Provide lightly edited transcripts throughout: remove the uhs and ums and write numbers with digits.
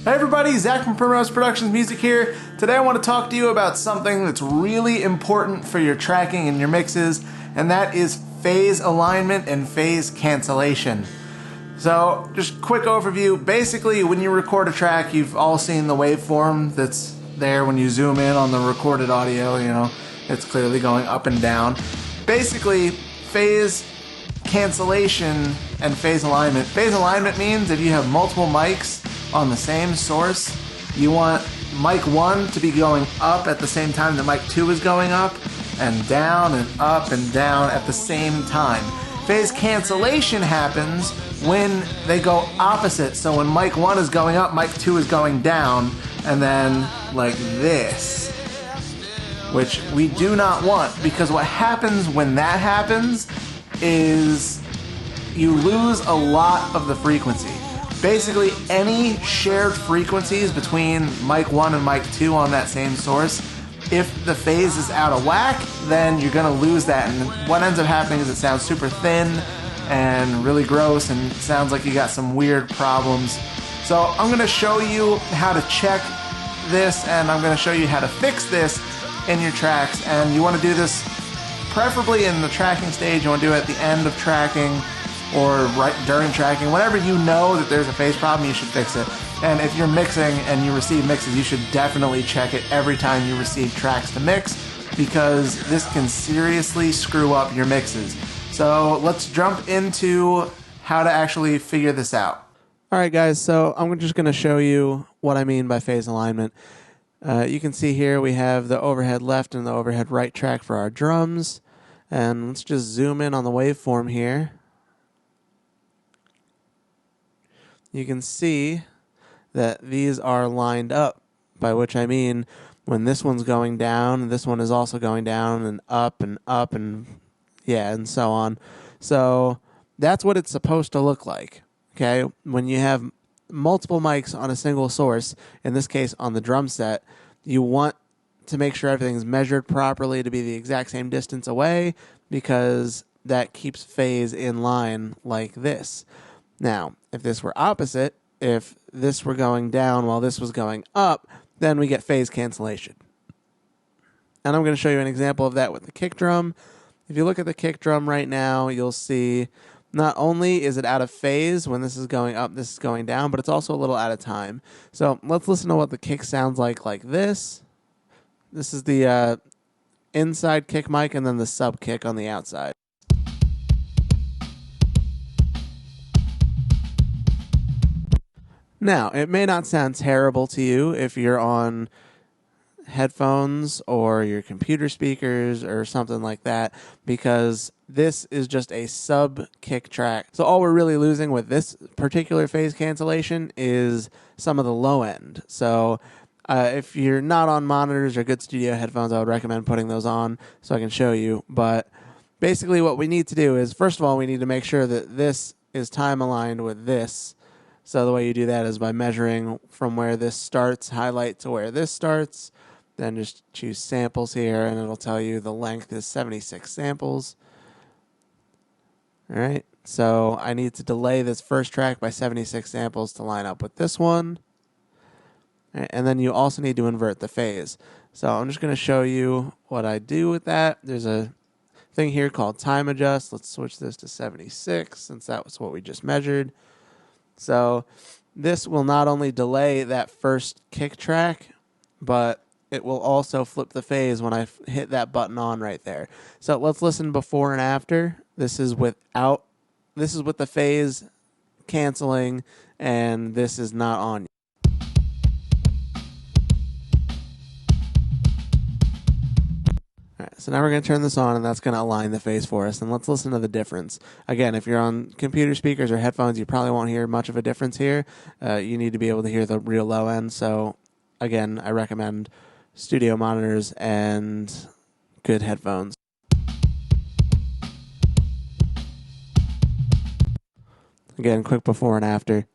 Hey everybody, Zach from Primrose Productions Music here. Today I want to talk to you about something that's really important for your tracking and your mixes, and that is phase alignment and phase cancellation. So, just quick overview. Basically, when you record a track, you've all seen the waveform that's there when you zoom in on the recorded audio, it's clearly going up and down. Basically, phase cancellation and phase alignment. Phase alignment means if you have multiple mics on the same source, you want mic 1 to be going up at the same time that mic 2 is going up, and down and up and down at the same time. Phase cancellation happens when they go opposite. So when mic 1 is going up, mic 2 is going down, and then like this, which we do not want, because what happens when that happens is you lose a lot of the frequency. Basically, any shared frequencies between mic 1 and mic 2 on that same source, if the phase is out of whack, then you're going to lose that. And what ends up happening is it sounds super thin and really gross and sounds like you got some weird problems. So I'm going to show you how to check this, and I'm going to show you how to fix this in your tracks. And you want to do this preferably in the tracking stage. You want to do it at the end of tracking, or right during tracking. Whenever you know that there's a phase problem, you should fix it. And if you're mixing and you receive mixes, you should definitely check it every time you receive tracks to mix, because this can seriously screw up your mixes. So let's jump into how to actually figure this out. Alright guys, so I'm just going to show you what I mean by phase alignment. You can see here we have the overhead left and the overhead right track for our drums. And let's just zoom in on the waveform here. You can see that these are lined up, by which I mean when this one's going down, this one is also going down and up and yeah, and so on. So that's what it's supposed to look like, okay? When you have multiple mics on a single source, in this case on the drum set, you want to make sure everything's measured properly to be the exact same distance away, because that keeps phase in line like this. Now, if this were opposite, if this were going down while this was going up, then we get phase cancellation. And I'm going to show you an example of that with the kick drum. If you look at the kick drum right now, you'll see not only is it out of phase when this is going up, this is going down, but it's also a little out of time. So let's listen to what the kick sounds like this. This is the inside kick mic and then the sub kick on the outside. Now, it may not sound terrible to you if you're on headphones or your computer speakers or something like that, because this is just a sub kick track. So all we're really losing with this particular phase cancellation is some of the low end. So if you're not on monitors or good studio headphones, I would recommend putting those on so I can show you. But basically what we need to do is, first of all, we need to make sure that this is time aligned with this. So the way you do that is by measuring from where this starts, highlight to where this starts, then just choose samples here, and it'll tell you the length is 76 samples. All right, so I need to delay this first track by 76 samples to line up with this one. Right, and then you also need to invert the phase. So I'm just going to show you what I do with that. There's a thing here called time adjust. Let's switch this to 76 since that was what we just measured. So this will not only delay that first kick track, but it will also flip the phase when I hit that button on right there. So let's listen before and after. This is with the phase canceling, and this is not on. So now we're going to turn this on, and that's going to align the phase for us. And let's listen to the difference. Again, if you're on computer speakers or headphones, you probably won't hear much of a difference here. You need to be able to hear the real low end. So again, I recommend studio monitors and good headphones. Again, quick before and after.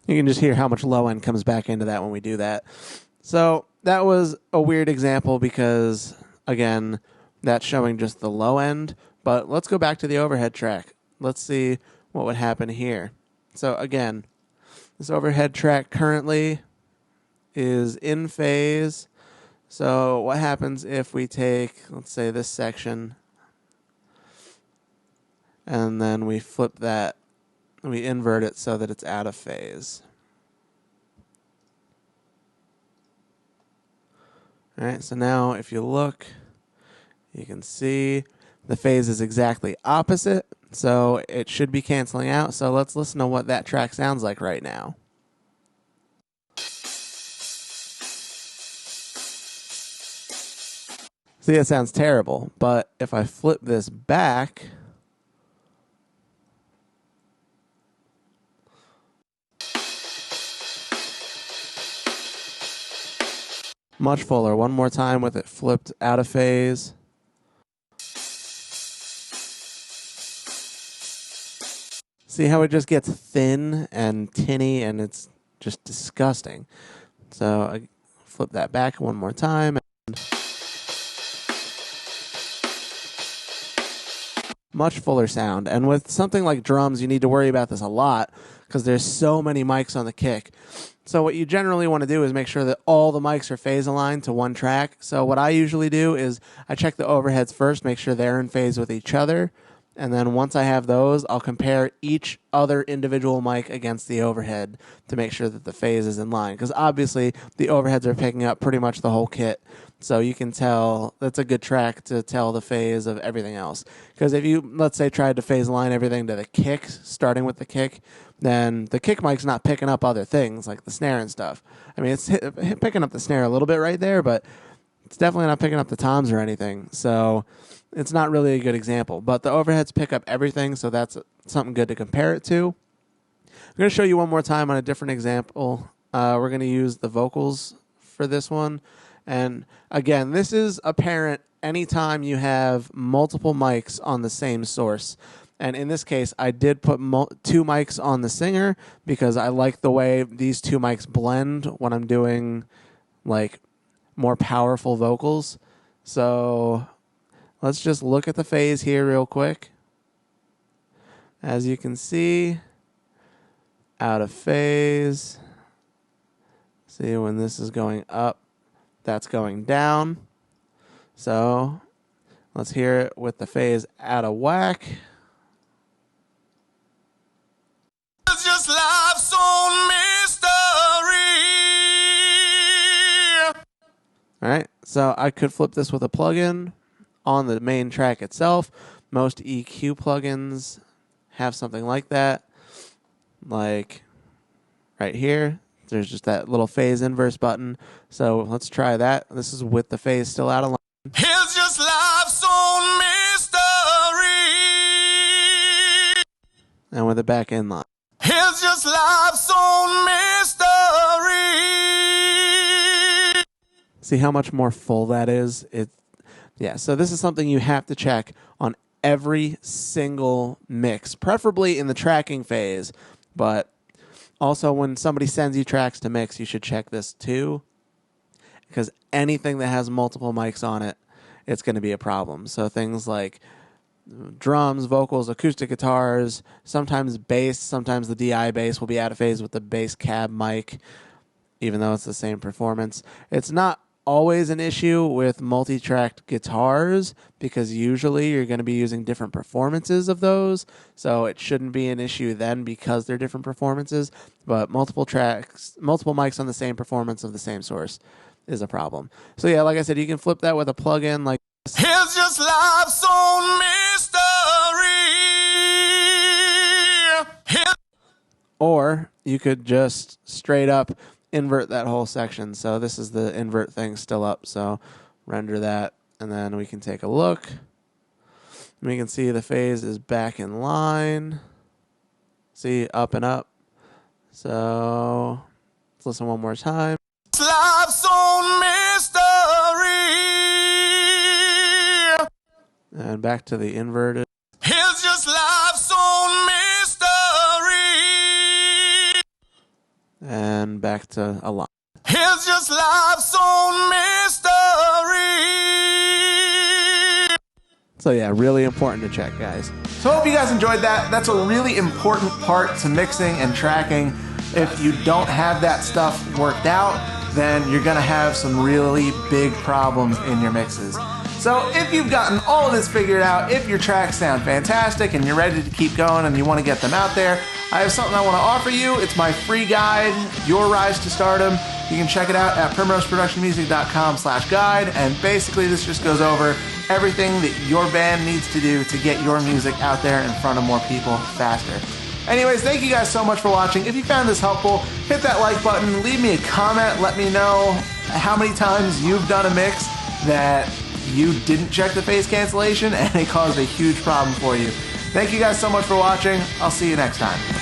You can just hear how much low end comes back into that when we do that. So that was a weird example because, again, that's showing just the low end, But let's go back to the overhead track. Let's see what would happen here. So again, this overhead track currently is in phase. So what happens if we take, let's say, this section, and then we flip that, and we invert it so that it's out of phase. All right, so now if you look, you can see the phase is exactly opposite, so it should be canceling out. So let's listen to what that track sounds like right now. See, it sounds terrible, but if I flip this back, much fuller. One more time with it flipped out of phase. See how it just gets thin and tinny, and it's just disgusting. So I flip that back one more time. Much fuller sound. And with something like drums, you need to worry about this a lot because there's so many mics on the kick. So what you generally want to do is make sure that all the mics are phase aligned to one track. So what I usually do is I check the overheads first, make sure they're in phase with each other. And then once I have those, I'll compare each other individual mic against the overhead to make sure that the phase is in line. Because obviously the overheads are picking up pretty much the whole kit. So you can tell that's a good track to tell the phase of everything else. Because if you, let's say, tried to phase align everything to the kick, starting with the kick, then the kick mic's not picking up other things like the snare and stuff. I mean, it's picking up the snare a little bit right there, but it's definitely not picking up the toms or anything. So it's not really a good example. But the overheads pick up everything, so that's something good to compare it to. I'm going to show you one more time on a different example. We're going to use the vocals for this one. And again, this is apparent anytime you have multiple mics on the same source. And in this case, I did put two mics on the singer because I like the way these two mics blend when I'm doing like more powerful vocals. So let's just look at the phase here real quick. As you can see, out of phase. See, when this is going up, that's going down. So let's hear it with the phase out of whack. It's just life's own mystery. All right, so I could flip this with a plugin on the main track itself. Most EQ plugins have something like that. Like right here, there's just that little phase inverse button. So let's try that. This is with the phase still out of line. It's just life's own mystery. And with it back in line. It's just life's own mystery. See how much more full that is? Yeah, so this is something you have to check on every single mix, preferably in the tracking phase, but also when somebody sends you tracks to mix, you should check this too, because anything that has multiple mics on it, it's going to be a problem. So things like drums, vocals, acoustic guitars, sometimes bass, sometimes the DI bass will be out of phase with the bass cab mic, even though it's the same performance. It's not always an issue with multi-tracked guitars because usually you're going to be using different performances of those, so it shouldn't be an issue then because they're different performances. But multiple tracks, multiple mics on the same performance of the same source is a problem. So yeah, like I said, you can flip that with a plugin like this. It's just life's own mystery. Or you could just straight up invert that whole section. So this is the invert thing still up. So render that, and then we can take a look. We can see the phase is back in line. See, up and up. So let's listen one more time. Life's own mystery. And back to the inverted. It's just life's own mystery. And back to a line. It's just life's own mystery. So yeah, really important to check, guys. So I hope you guys enjoyed that. That's a really important part to mixing and tracking. If you don't have that stuff worked out, then you're gonna have some really big problems in your mixes. So if you've gotten all of this figured out, if your tracks sound fantastic and you're ready to keep going and you want to get them out there, I have something I want to offer you. It's my free guide, Your Rise to Stardom. You can check it out at primroseproductionmusic.com/guide, and basically this just goes over everything that your band needs to do to get your music out there in front of more people faster. Anyways, thank you guys so much for watching. If you found this helpful, hit that like button, leave me a comment, let me know how many times you've done a mix that you didn't check the phase cancellation and it caused a huge problem for you. Thank you guys so much for watching. I'll see you next time.